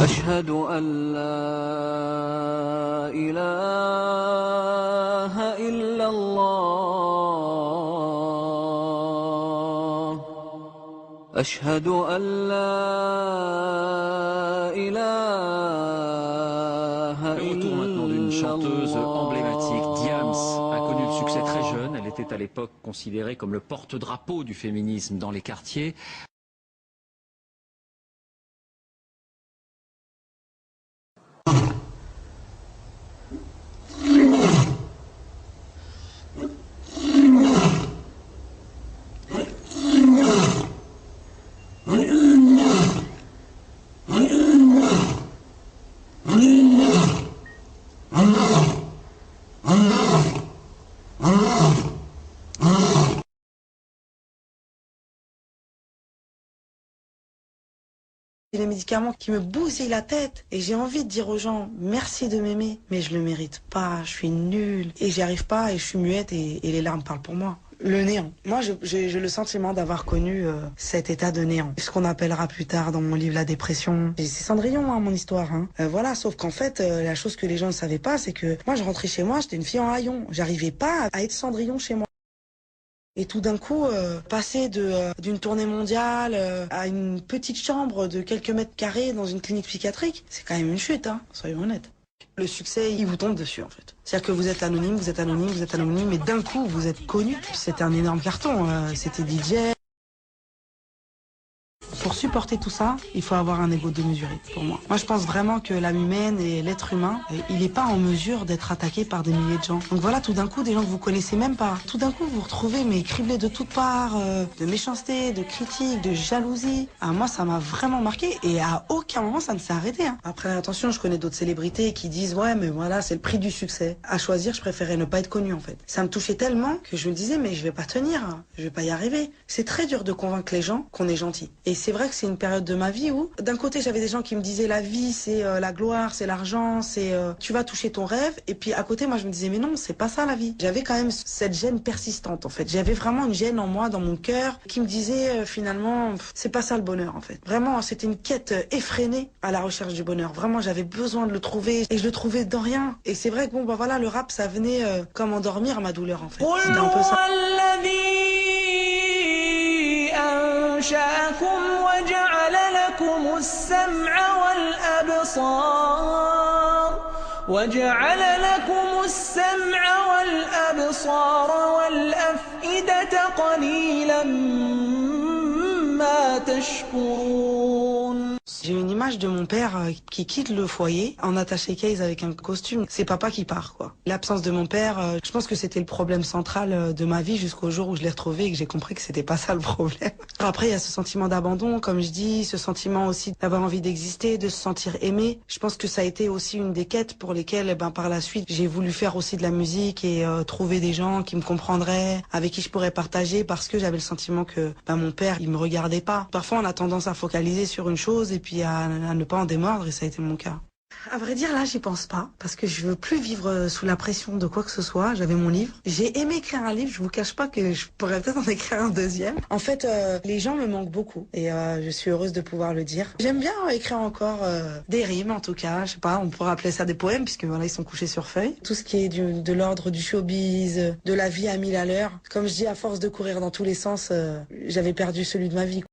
أشهد أن لا إله إلا الله أشهد أن لا إله Le retour maintenant d'une chanteuse emblématique, Diams, a connu le succès très jeune. Elle était à l'époque considérée comme le porte-drapeau du féminisme dans les quartiers. Les médicaments qui me bousillent la tête et j'ai envie de dire aux gens merci de m'aimer, mais je le mérite pas, je suis nulle et j'y arrive pas et je suis muette et les larmes parlent pour moi. Le néant. Moi, j'ai le sentiment d'avoir connu cet état de néant. Ce qu'on appellera plus tard dans mon livre la dépression. C'est Cendrillon, hein, mon histoire. Hein. Voilà, sauf qu'en fait, la chose que les gens ne savaient pas, c'est que moi, je rentrais chez moi, j'étais une fille en haillons. J'arrivais pas à être Cendrillon chez moi. Et tout d'un coup, passer d'une tournée mondiale à une petite chambre de quelques mètres carrés dans une clinique psychiatrique, c'est quand même une chute, hein, soyons honnêtes. Le succès, il vous tombe dessus, en fait. C'est-à-dire que vous êtes anonyme, vous êtes anonyme, vous êtes anonyme, et d'un coup, vous êtes connu. C'était un énorme carton, c'était DJ. Pour supporter tout ça, il faut avoir un ego démesuré, pour moi. Moi, je pense vraiment que l'âme humaine et l'être humain, il n'est pas en mesure d'être attaqué par des milliers de gens. Donc voilà, tout d'un coup, des gens que vous connaissez même pas. Tout d'un coup, vous vous retrouvez, mais criblés de toutes parts, de méchanceté, de critiques, de jalousie. Ah, moi, ça m'a vraiment marqué et à aucun moment, ça ne s'est arrêté. Hein. Après, attention, je connais d'autres célébrités qui disent, ouais, mais voilà, c'est le prix du succès. À choisir, je préférais ne pas être connue, en fait. Ça me touchait tellement que je me disais, mais je vais pas tenir, je vais pas y arriver. C'est très dur de convaincre les gens qu'on est gentil. Et c'est vrai que c'est une période de ma vie où, d'un côté, j'avais des gens qui me disaient la vie, c'est la gloire, c'est l'argent, c'est tu vas toucher ton rêve. Et puis à côté, moi, je me disais mais non, c'est pas ça la vie. J'avais quand même cette gêne persistante en fait. J'avais vraiment une gêne en moi, dans mon cœur, qui me disait finalement, c'est pas ça le bonheur en fait. Vraiment, c'était une quête effrénée à la recherche du bonheur. Vraiment, j'avais besoin de le trouver et je le trouvais dans rien. Et c'est vrai que bon, bah voilà, le rap, ça venait comme endormir ma douleur en fait. C'était un peu ça. أنشأكم وجعل لكم السمع والأبصار والأفئدة قليلا ما تشكرون. J'ai une image de mon père qui quitte le foyer en attaché case avec un costume. C'est papa qui part, quoi. L'absence de mon père, je pense que c'était le problème central de ma vie jusqu'au jour où je l'ai retrouvé et que j'ai compris que c'était pas ça le problème. Après, il y a ce sentiment d'abandon, comme je dis, ce sentiment aussi d'avoir envie d'exister, de se sentir aimé. Je pense que ça a été aussi une des quêtes pour lesquelles, par la suite, j'ai voulu faire aussi de la musique et trouver des gens qui me comprendraient, avec qui je pourrais partager, parce que j'avais le sentiment que mon père, il me regardait pas. Parfois, on a tendance à focaliser sur une chose et puis à ne pas en démordre, et ça a été mon cas. À vrai dire, là, j'y pense pas, parce que je veux plus vivre sous la pression de quoi que ce soit. J'avais mon livre. J'ai aimé écrire un livre, je vous cache pas que je pourrais peut-être en écrire un deuxième. En fait, les gens me manquent beaucoup, et je suis heureuse de pouvoir le dire. J'aime bien écrire encore des rimes, en tout cas, je sais pas, on pourrait appeler ça des poèmes, puisque voilà, ils sont couchés sur feuille. Tout ce qui est de l'ordre du showbiz, de la vie à 1000 à l'heure. Comme je dis, à force de courir dans tous les sens, j'avais perdu celui de ma vie.